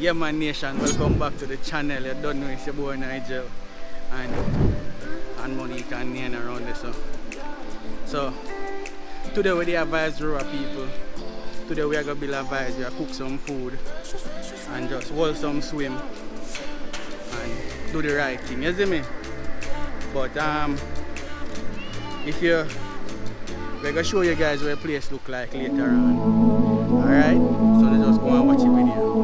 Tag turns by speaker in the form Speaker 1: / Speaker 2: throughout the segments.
Speaker 1: Yeah man nation, welcome back to the channel. You don't know it's your boy Nigel and Monique and Nene around this. So today we are Vydz River people. Today we are gonna build a Vybz, we are cook some food and just hold some swim and do the right thing, you see me? But if you we're gonna show you guys what the place look like later on. Alright? So let's just go and watch the video.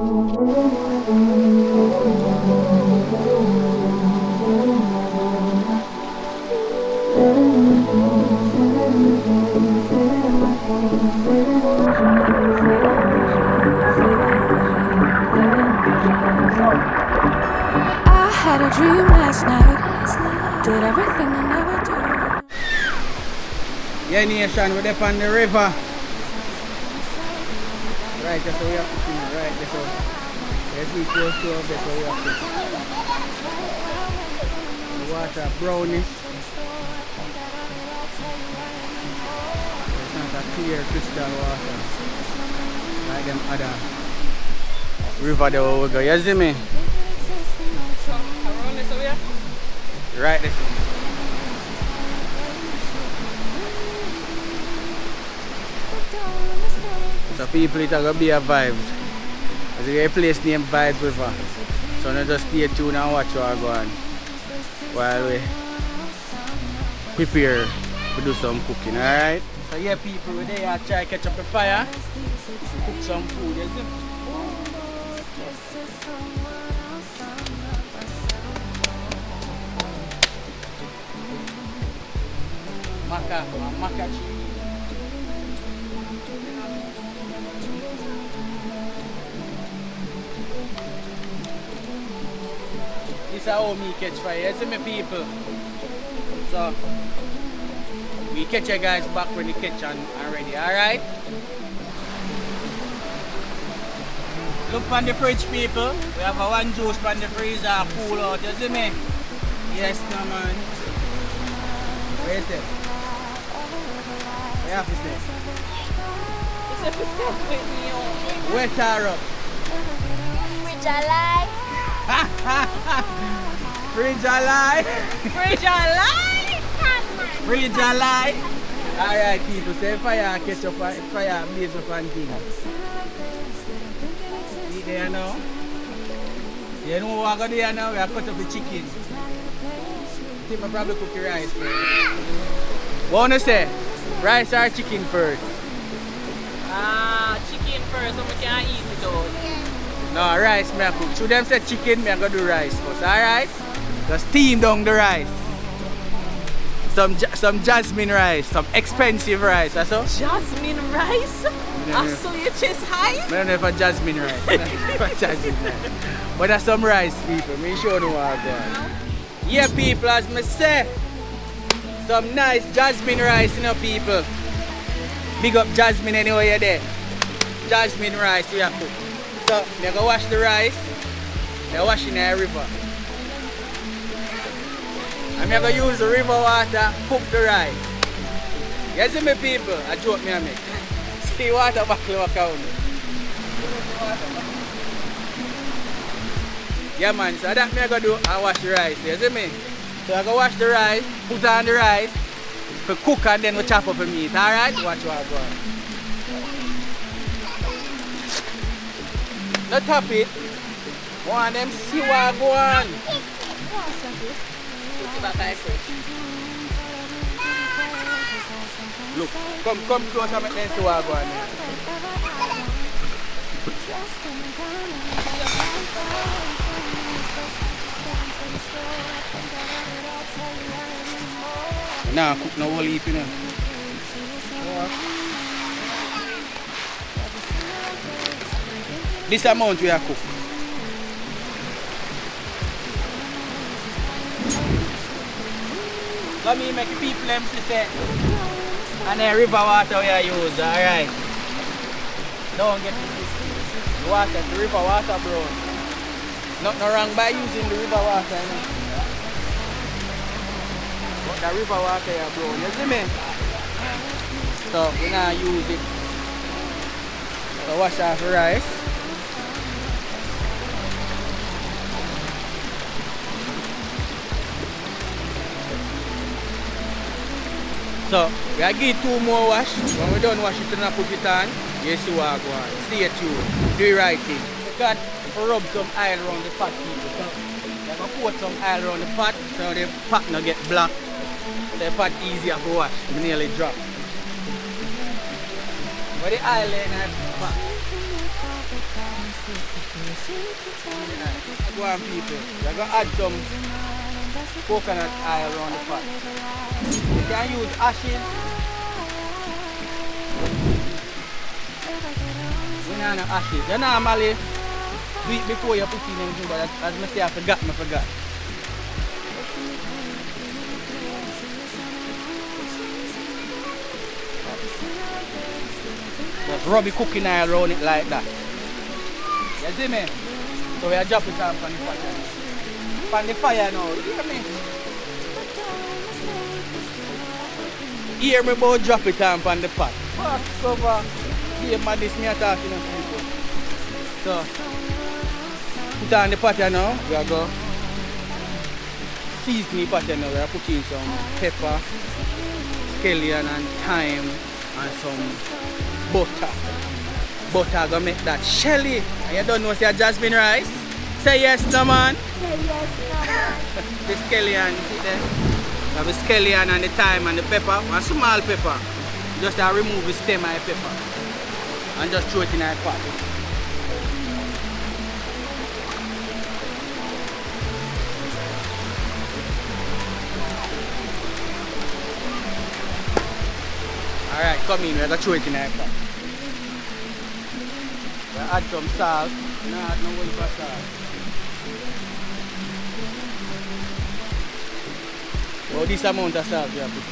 Speaker 2: I had a dream last night. Did everything I never do.
Speaker 1: Yeah nation, we're up on the river. Right, that's how we have to see it. Right, that's how. Let's see close to up, that's how we have to see. The water brownish. It's not a clear crystal water like them other river that we go. You see me?
Speaker 3: Around this way?
Speaker 1: Right, this way. So people, it's gonna be a Vybz. There's a place named Vydz River. So now just stay tuned and watch what go on while we prepare to do some cooking, alright? So yeah people, we're there to try to catch up the fire, cook some food, you see? Maca cheese. This is how me catch fire, you see me people? So, we catch you guys back when the catch and ready, alright? Look on the fridge people, we have a one juice on the freezer, cool out, you see me? Yes no man. Where is it? Where have to stay?
Speaker 3: It's a step with me on.
Speaker 1: Where Tara?
Speaker 3: Fridge alive.
Speaker 1: Fridge alive.
Speaker 3: Fridge alive.
Speaker 1: Fridge alive. Alright people, say fire catch up, fire blaze up and things. Eat there now. You know what we're going to do now? We are cut up the chicken. I think I probably cook the rice first. What wanna say? Rice or chicken first?
Speaker 3: Chicken first, so we can eat it out.
Speaker 1: No, rice me I cook. Should them say chicken, me I go do rice first, alright? Just steam down the rice. Some jasmine rice, some expensive rice, that's all?
Speaker 3: Jasmine rice? So your chest high?
Speaker 1: I don't know if it's jasmine rice. Jasmine rice. But that's some rice people, me sure know what I'm going. Yeah people, as me say, some nice jasmine rice, you know people. Big up jasmine anyway you're there. Jasmine rice we have cook. So, I go wash the rice, I wash in the river. And I go use the river water, cook the rice. You see me people, I joke me and make. See water buckle walk out. Yeah man, so that me I go do, I wash the rice, you see me? So I go wash the rice, put on the rice, for cook and then we chop up the meat, alright? Watch what I go on. Not tap it. One them see what I go on. Look, come close and make them see what I go on here. Nah, cook no whole heap, you know. This amount we are cook. Let me make people them say, and then river water we are use, alright. Don't get the water, the river water brown. Nothing wrong by using the river water, you know. But the river water is brown, you see me? So we not use it. So wash off the rice. So we are give 2 more wash. When we done wash it and put it on, you see what I go on. Stay tuned. Do the right thing. You got to rub some oil around the pot, people. So you got to pour some oil around the pot so the pot not get black. So the pot easier to wash. We nearly drop. But the oil in the pot. Go on, people. You're going to add some coconut oil around the pot. You can use ashes. We don't have ashes. You normally do it before you put in anything, but as I say, I forgot. Just rub the cooking oil around it like that. You see me? So we are dropping it on the fire. On the fire now, you hear me? Hear me about drop it on the pot. Fuck cover. Hear me this me talking to people. So put on the pot now. We are go season the pot now. We are putting some pepper, scallion and thyme and some butter. Butter gonna make that shelly. And you don't know say jasmine rice? Say yes, no man.
Speaker 3: Say yes, no man.
Speaker 1: The scallion, see there? You have the scallion and the thyme and the pepper, and small pepper. Just remove the stem of the pepper and just throw it in the pot. Alright, come in, we're gonna throw it in the pot. We'll add some salt. No, add no one for salt. Well, this amount of salt we have put in.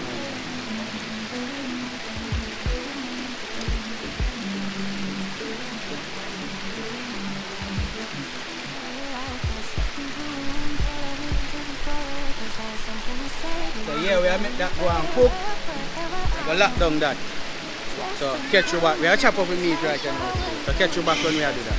Speaker 1: So yeah, we have make that go and cook. We will lock down that. So catch you back. We are chop up the meat right now. So catch you back when we are do that.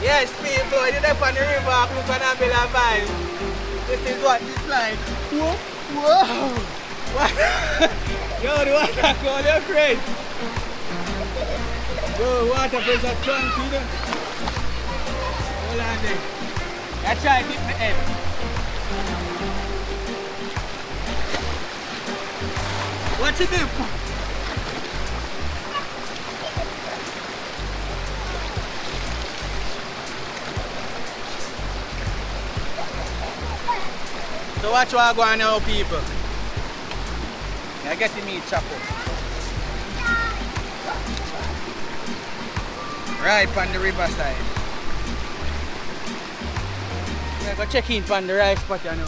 Speaker 1: Yes, people, you're up on the river, look on that Vybz. This is what it's like. Whoa, whoa. What? Yo, the water cold, you're crazy. Yo, water pressure tranquility. Hold on there. I try to dip the head. What's it dip? So watch what I go on now, people. I get the meat chopped up. Right on the riverside. I go check in on the rice pot you know.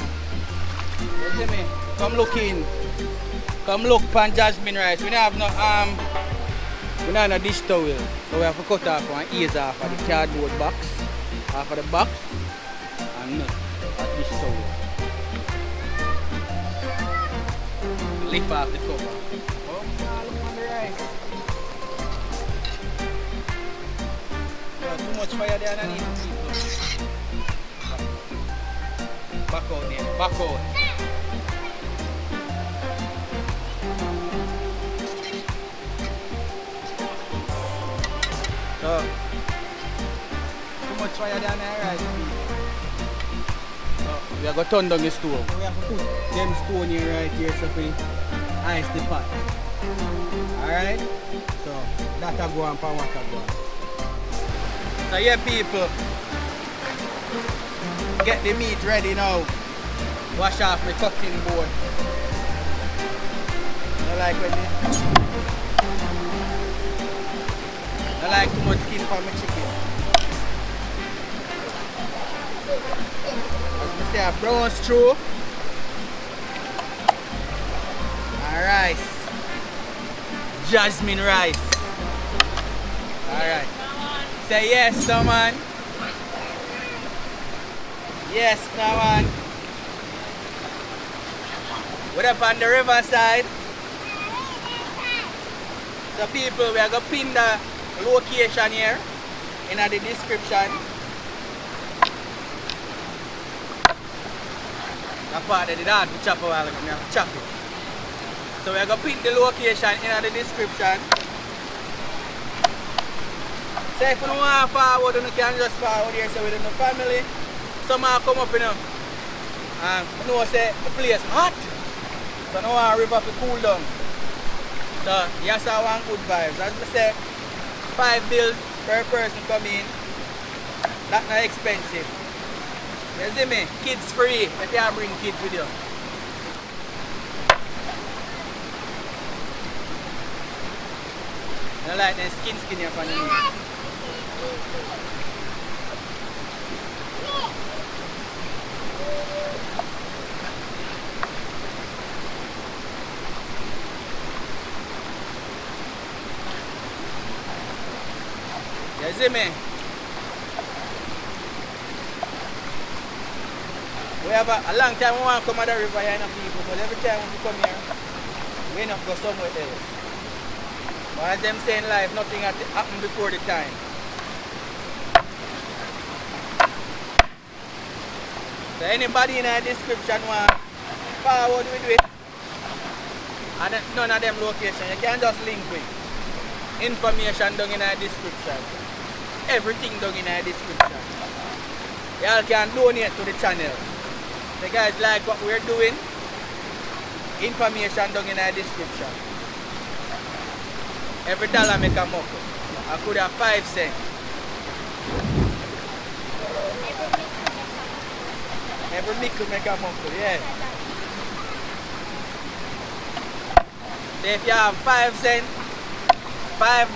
Speaker 1: You see me? Come look in. Come look on jasmine rice. We don't have no we don't have no dish towel. So we have to cut off one ears off of the cardboard box. Off of the box and make a dish towel. Lift off the cover. Oh, look on the rice. Too much fire there underneath. Back out there, back out. So, too much fire down there, right? So, we are going to turn down the stove. We have to put them stone here right here so we ice the pot. Alright? So, that'll go on for what go on. So yeah people, get the meat ready now. Wash off my cutting board. You like when I like too much skin for my chicken. As I say, a brown stew. And rice. Jasmine rice. Alright. Say yes, no man. Yes, no man. We're up on the riverside. So people, we are going to pin the location here in the description. That part that did hard to chop a while ago, we have to chop it. So we are going to pin the location in the description. So if you don't want to forward, you can just forward here so within the family. Some are come up, you know. And you know, say the place hot. So now a river to cool down. So yes, I want good vibes. As I say, 5 bills per person come in. That's not expensive. You see me? Kids free. You can't bring kids with you. I like the skin here for me. You see me? We have a long time we want to come at the river here, people, but every time we come here, we end up go somewhere else. But as them say in life, nothing happen before the time. So anybody in the description want forward with it, and none of them location, you can just link with information down in the description. Everything down in the description. Y'all can donate to the channel. The guys like what we're doing. Information down in the description. Every dollar make a muckle. I could have 5 cents. Every nickel make a muckle, yeah. So if you have 5 cents, $5,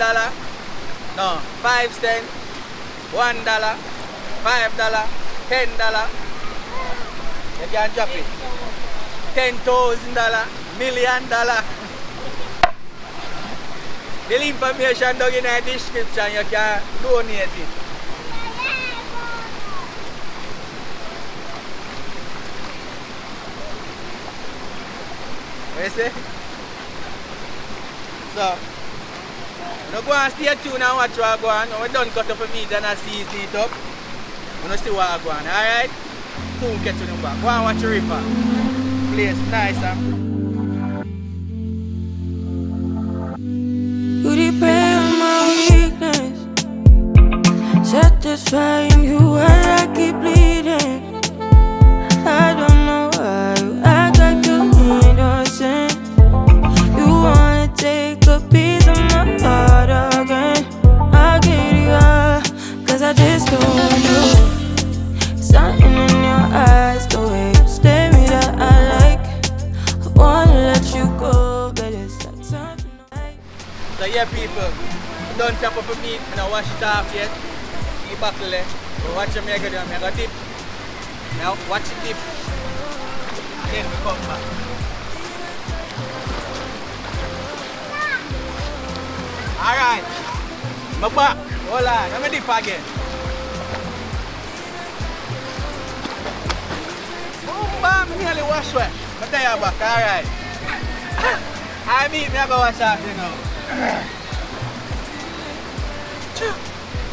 Speaker 1: no, 5 cents, $1, $5, $10, you can drop it. $10,000, $1 million. The information down in the description, you can donate it. What you say? So, you go and stay tuned and watch what go on. When we done cut up a meat and I season it up, you see what go on, alright? Soon catch you back. Go and watch the river. Place nice and
Speaker 2: You depend on my weakness, satisfying you while I keep bleeding. I don't know why you act like you innocent. You wanna take a piece of my heart again. I'll get you up, cause I just don't want you. Something in your eyes, the way you stare me that I like. I wanna let you go, but it's like something like.
Speaker 1: so yeah people, don't chop up a meat and I wash it off yet. You buckle it. So watch them make it down. Make a dip. Now watch it dip. Then we come back. Alright. My back. Hold on. Let me dip again. Boom bam, nearly wash well. But there you back, alright. I mean me I go wash off, you know.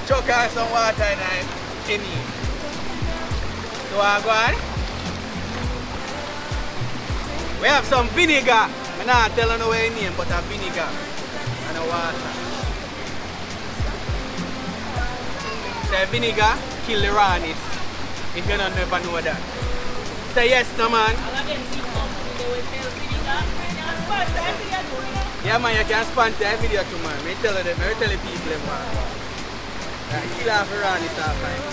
Speaker 1: Chuck on some water in here. So I go on. We have some vinegar. I'm not telling you what it name, but a vinegar and a water. Say vinegar kill the rawness. If you don't never know that. Say yes, no man. Yeah man, you can sponsor a video too man. I tell them, I tell the people them man. Kill off the rawness all time.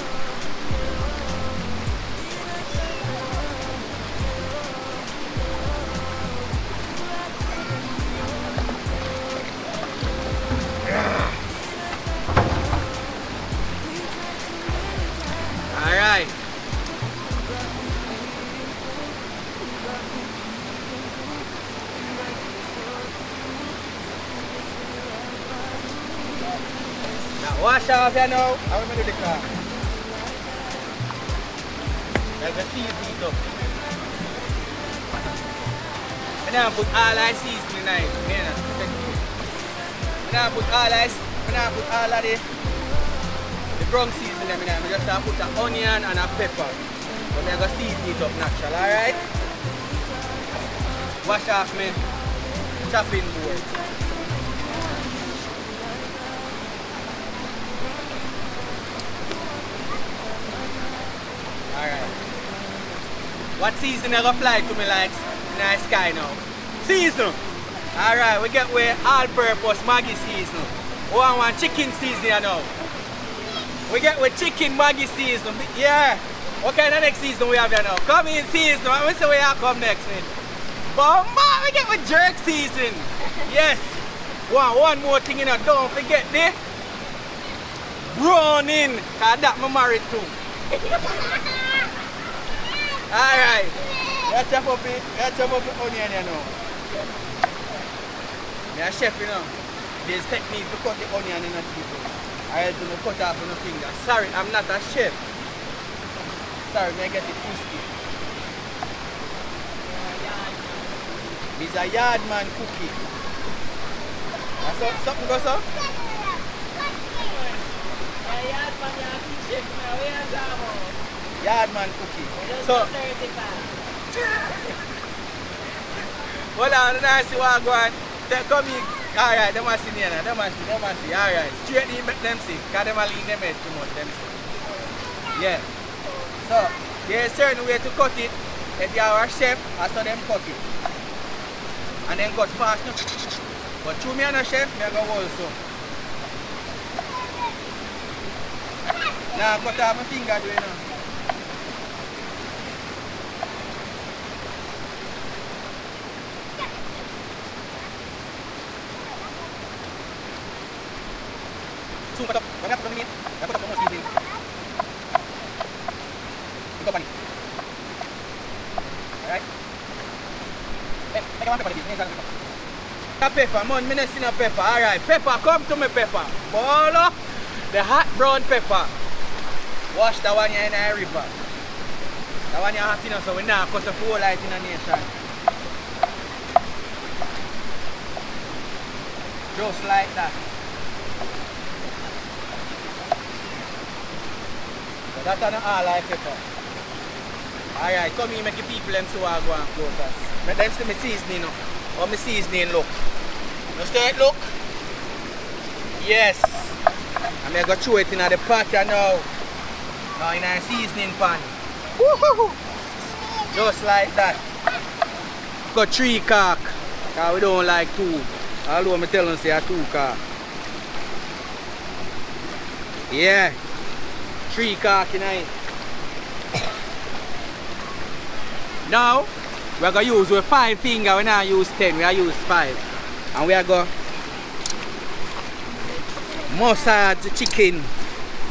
Speaker 1: Wash off here now. How am I do the car? Let's season it up. I now put all I season in it. I now put all of the brown season in there. I just put the onion and a pepper. But I'm going to season it up natural, alright? Wash off me chopping board. Alright. What season I gonna fly to me like nice sky now? Season! Alright, we get with all-purpose Maggi season. We want chicken season here now. We get with chicken Maggi season. Yeah! What kind of next season we have here now? Come in season. Let me see where you come next in. Bomba! We get with jerk season. Yes! One more thing, you know, don't forget this. Browning. Cause that I'm married to. Alright. Let's chop up the onion here now. I'm a chef, you know. There's technique to cut the onion in a people. I have to cut off on the finger. Sorry, I'm not a chef. Sorry, may I get it twisted. This is a yard man cookie. Something goes up? Yard man cookie. So, hold on, I see what I go on. Come in. Alright, they must see me. They must see. Alright, straight in make them see. Because they must lean them head too much. Them see. Yeah. So, there's a certain way to cut it. If you are a chef, I saw them cut it. And then cut fast. But through me and a chef, I go also. Now, cut off my finger doing now. Soon cut up. When I put on the meat, I put up almost easy. Pick up on it. Alright? Hey, make one pepper to this. Pepper, man, I see no pepper. Alright, pepper, come to me, pepper. Bolo, the hot brown pepper. Wash that one here in the river. That one here hot enough, so we now cut the whole light in the nation. Just like that. So that's not all I pepper. Alright, come here, make the people them so I go and close us. Make them see my seasoning now. How my seasoning look. You see it look? Yes. I'm going to throw it in the pot now. Now in a seasoning pan. Woohoo! Just like that. Got 3 cock. Because we don't like 2. Although I'm telling you, say 2 cock. Yeah. 3 cock in it. Now, we're going to use with 5 fingers. We're not use 10, we are use 5. And we are going to massage the chicken.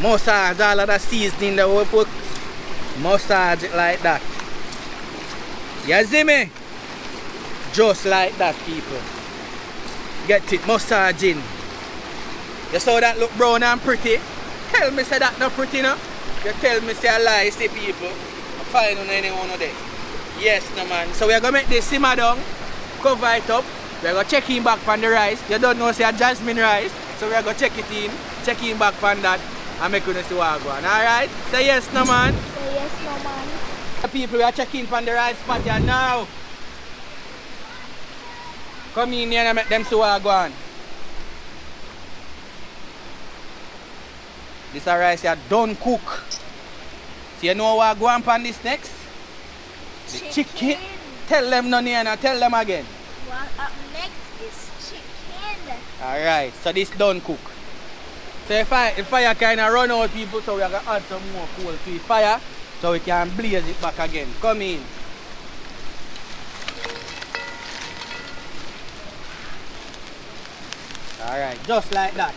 Speaker 1: Massage all of the seasoning that we put. Massage it like that. You see me? Just like that, people. Get it massaging. You saw that look brown and pretty? Tell me say that not pretty, no? You tell me say a lie, see people. I find on anyone of them. Yes, no man. So we're going to make this simmer down, cover it up. We're going to check in back on the rice. You don't know, say a jasmine rice. So we're going to check it in, check in back on that, and make you see what go on. Alright? Say yes, no man.
Speaker 3: Say yes, no man.
Speaker 1: People, we are checking on the rice spot here now. Come in here and make them see what go on. This rice here done cook. So you know what go on this next? The chicken. Tell them none here now, tell them again.
Speaker 3: What up next is chicken.
Speaker 1: Alright, so this done cook. So if fire kind of run out people, so we are going to add some more coal to the fire so we can blaze it back again. Come in. Alright, just like that.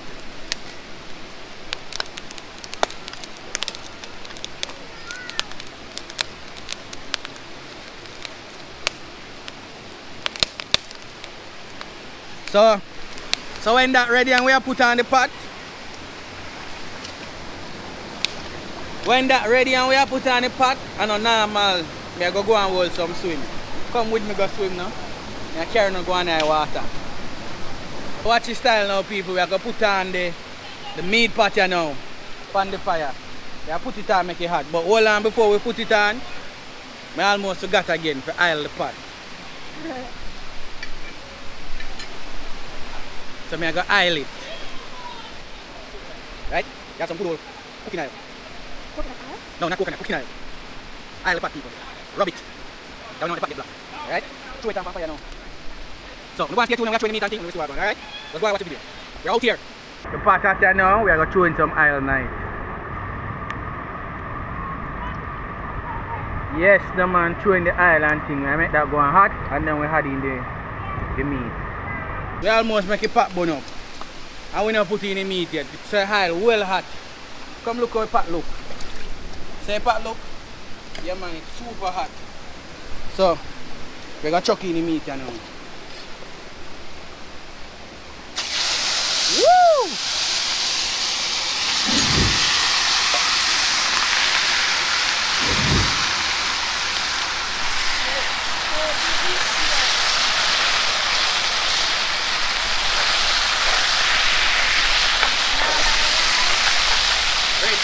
Speaker 1: So when that ready and we are put on the pot, When that ready and we are put on the pot, and on normal, me go and hold some swim. Come with me go swim now. I carry no go on the water. Watch the style now people, we are going to put on the meat pot here now. On the fire. We are put it on make it hot. But hold on before we put it on, I almost forgot again to oil the pot. So I go oil it. Right? You have some good old cooking oil.
Speaker 3: Coconut oil?
Speaker 1: No, not coconut, cooking oil. Oil the pot people. Rub it. Down on the pot get black. Alright? Throw it on fire now. So, we want to get to now, we are throwing the meat and things, we'll see what we're going, alright? Let's go and watch the video. We're out here. The pot at here now, we are going to throw in some oil now. Yes, the man throwing the oil and thing. I make that go on hot and then we add in the meat. We almost make the pot burn up. And we not put in the meat yet. It's oil well hot. Come look how the pot look. See the pot look? Yeah man, it's super hot. So, we're going to chuck in the meat here now. Woo!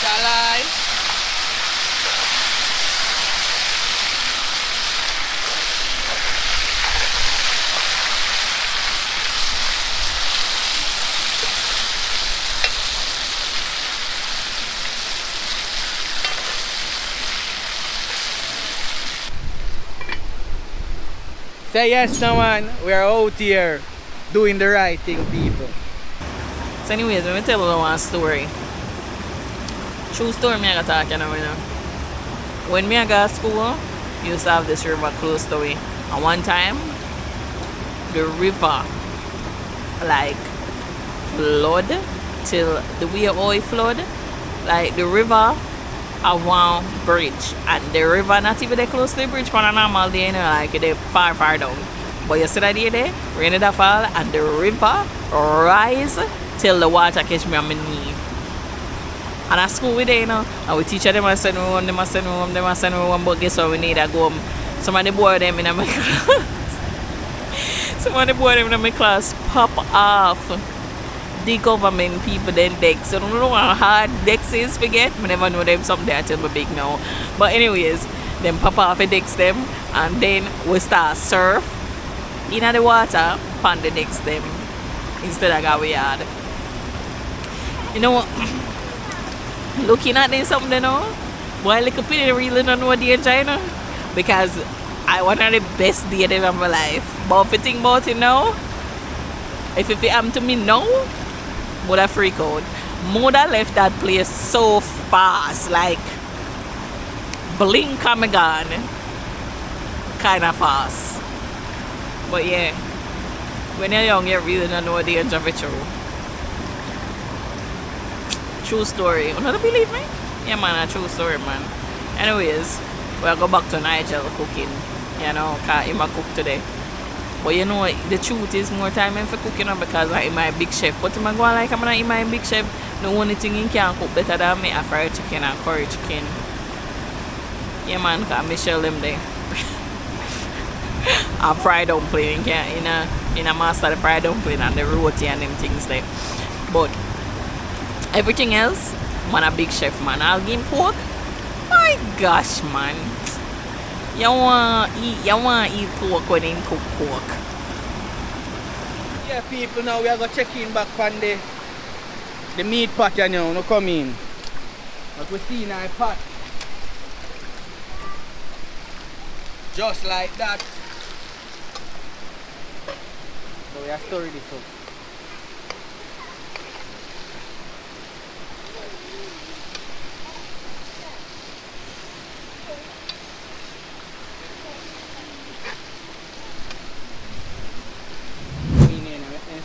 Speaker 1: Alive. Say yes, no man. We are out here doing the right thing, people.
Speaker 4: So anyways, let me tell you one story. True story me I got talking about now. When me I got to school, we used to have this river close to me. And one time, the river like flood till the way how it flood. Like the river a one bridge. And the river not even that close to the bridge for a normal day, you know, like they far down. But you see that day there, rain that fall and the river rise till the water catch me on my knee. And at school we there, you know, and we teach them and send me home, them and send me home, them and send me home, but guess what we need to go home. Some of the boy them in my class. Some of the boy them in my class pop off the government people then decks. So I don't know how hard decks is forget. I never know them someday until we big now. But anyways, them pop off the decks them and then we start surf in the water on the decks them instead of go we yard. You know what? Looking at this something now, boy, like a pity really don't know what the China because I one of the best days of my life. But if you think about it now, if it happened to me now, would I freak out. Mother left that place so fast, like blink and gone, kind of fast. But yeah, when you're young, you really don't know what the danger of it true. True story. You don't believe me? Yeah man, a true story man. Anyways, we'll go back to Nigel cooking. You know, cause him a cook today. But you know, the truth is more time for cooking because I'm my big chef. But I'm going like I'm not my big chef. The only thing he can cook better than me is fried chicken and curry chicken. Yeah man, cause Michelle them there. A fried dumpling in a master the fried dumpling and the roti and them things there. But everything else, man a big chef man. I'll give him pork. My gosh man. You want to eat pork when him cook pork.
Speaker 1: Yeah people, now we are going to check in back on the meat pot here now. No come in. But we see in our pot. Just like that. So we are storing this up.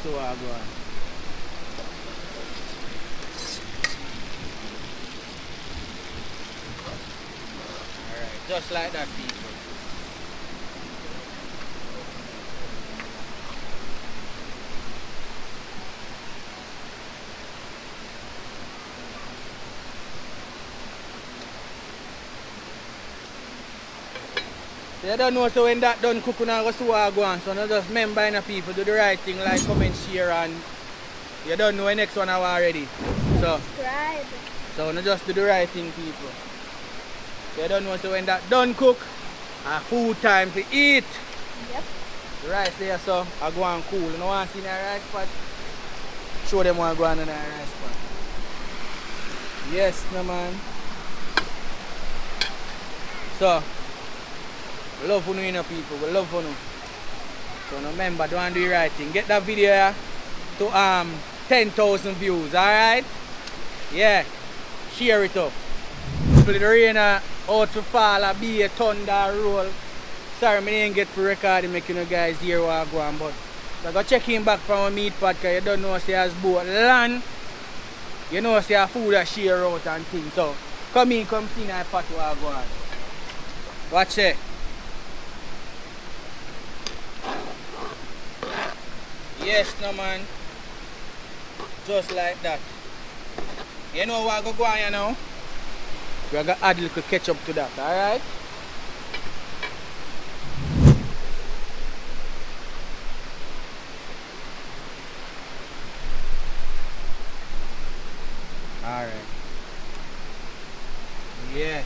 Speaker 1: So I go on. Alright, just like that people. So you don't know, so when that done cook, you go see what go on. So now just remember, you know, people, do the right thing, like, comment, share, and you don't know the next one already. So,
Speaker 3: Subscribe.
Speaker 1: so now just do the right thing, people. So you don't know, so when that done cook, food time to eat.
Speaker 3: Yep.
Speaker 1: The rice there, so I go and cool. You know, want to see the rice pot? Show them what I go on in the rice pot. Yes, no man. So, we love you, you know, people. We love you. So remember, don't do the right thing. Get that video here to 10,000 views, alright? Yeah. Share it up. The rain out to fall, be a thunder roll. Sorry, I didn't get to record and make you know guys hear what I go on, but I go check in back from a meat pot because you don't know say as boat land. You know say food that share out and things. So come in, come see that pot what I go on. Watch it. Yes, no man. Just like that. You know what I go on, you know? We're going to add a little ketchup to that, alright? Alright. Yeah.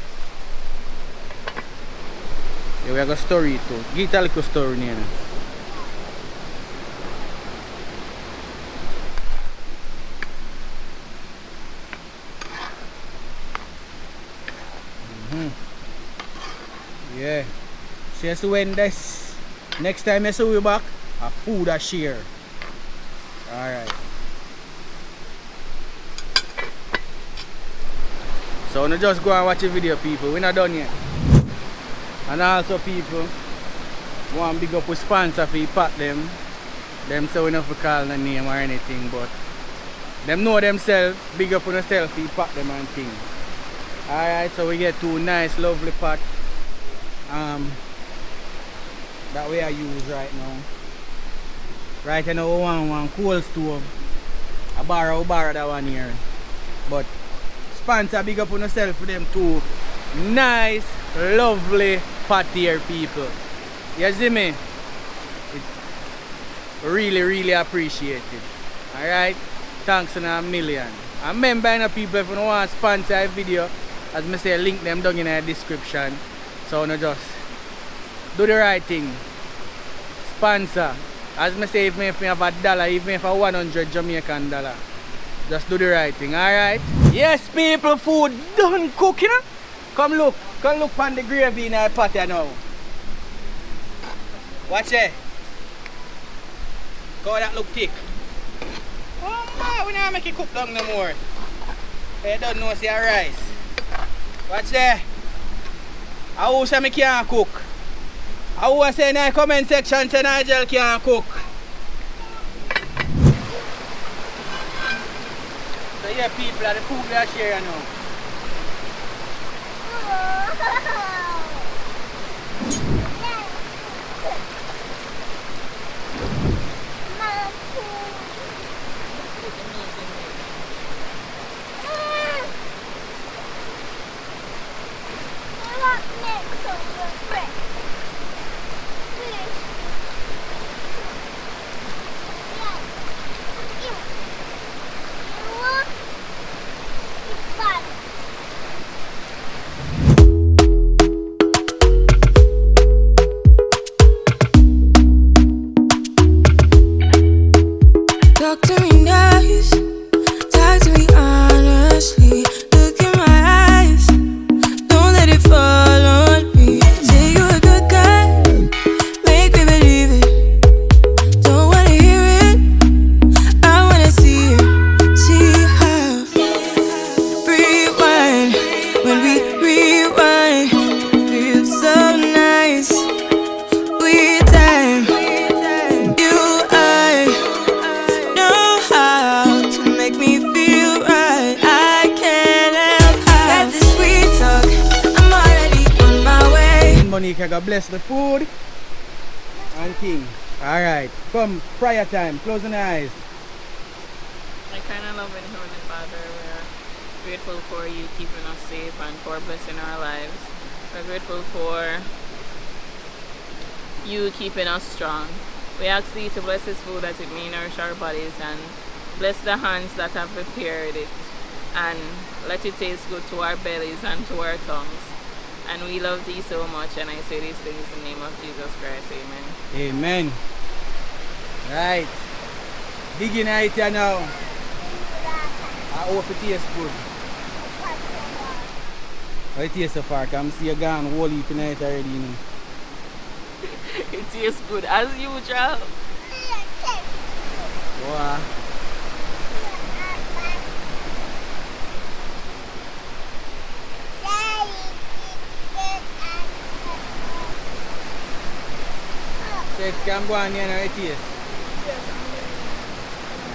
Speaker 1: Yeah, we have a story too. Get a little story here. Yeah. So when this next time you see we back, a food a share. Alright. So now just go and watch the video, people. We're not done yet. And also people want big up with sponsor for you pack them. Them say we not for call the name or anything, but them know themselves, big up on themselves for you pack them and things. Alright, so we get two nice lovely pot that we are use right now. Right now we want one coal stove. I borrow that one here. But sponsor big up on yourself for them two nice lovely pot here, people. You see me? Really appreciate it. Alright? Thanks in a million. And remember, you know, people, if you don't want to sponsor a video, as I say, link them down in the description. So no just do the right thing. Sponsor. As I say, even if you have $1, even if a 100 Jamaican dollar, just do the right thing, alright? Yes, people, food done cooking. Come look on the gravy in the pot here now. Watch it. How that look thick. Oh man, we not make it cook down no more. You don't know see rice. Watch there. How say me can't cook? How say in the comment section say Nigel can't cook? So yeah, people, are the food we are sharing now.
Speaker 2: Talk to me nice, talk to me honestly. Look in my eyes, don't let it fall on me. Say you're a good guy, make me believe it. Don't wanna hear it, I wanna see it. See how rewind, when we rewind, feels so nice. We time, you I know how to make me feel right. I can't help how this sweet talk, I'm already on my way.
Speaker 1: Monica, God bless the food and thing. Alright, come prayer time, close the eyes.
Speaker 4: I kind of love it, Heavenly Father. We're grateful for you keeping us safe and for blessing our lives. We're grateful for you keeping us strong. We ask thee to bless this food that it may nourish our bodies, and bless the hands that have prepared it, and let it taste good to our bellies and to our tongues. And we love thee so much, and I say these things in the name of Jesus Christ. Amen.
Speaker 1: Amen. Right. Digging right here now. I hope it tastes good. It tastes so far, because I see you gone whole heap in it already. You know.
Speaker 4: It tastes good as usual.
Speaker 1: Wow. Check, come go on here and it taste.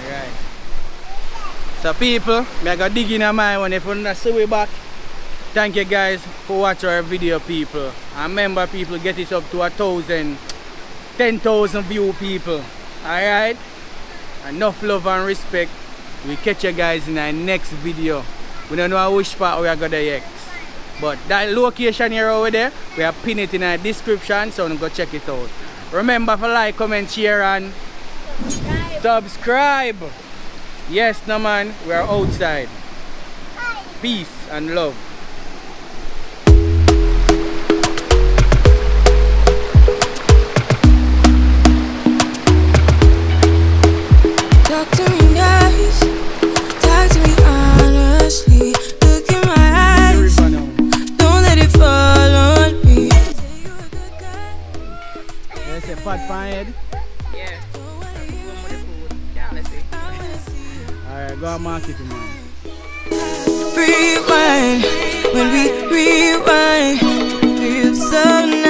Speaker 1: Alright. So people, I got dig in my one. If you want to see we back, thank you guys for watching our video, people. And remember, people, get it up to 1,000, 10,000 view, people. Alright? Enough love and respect. We catch you guys in our next video. We don't know which part we are going to yet. But that location here over there, we have pinned it in our description, so go check it out. Remember to like, comment, share, and subscribe. Yes, no man, we are outside. Peace and love.
Speaker 2: Talk to me nice, talk to me honestly. Look in my eyes, don't let it fall on me.
Speaker 1: There's a pot pan head.
Speaker 4: Yeah. Can't listen.
Speaker 1: Alright, go and mark it, man.
Speaker 2: Rewind, when we rewind, feels so nice.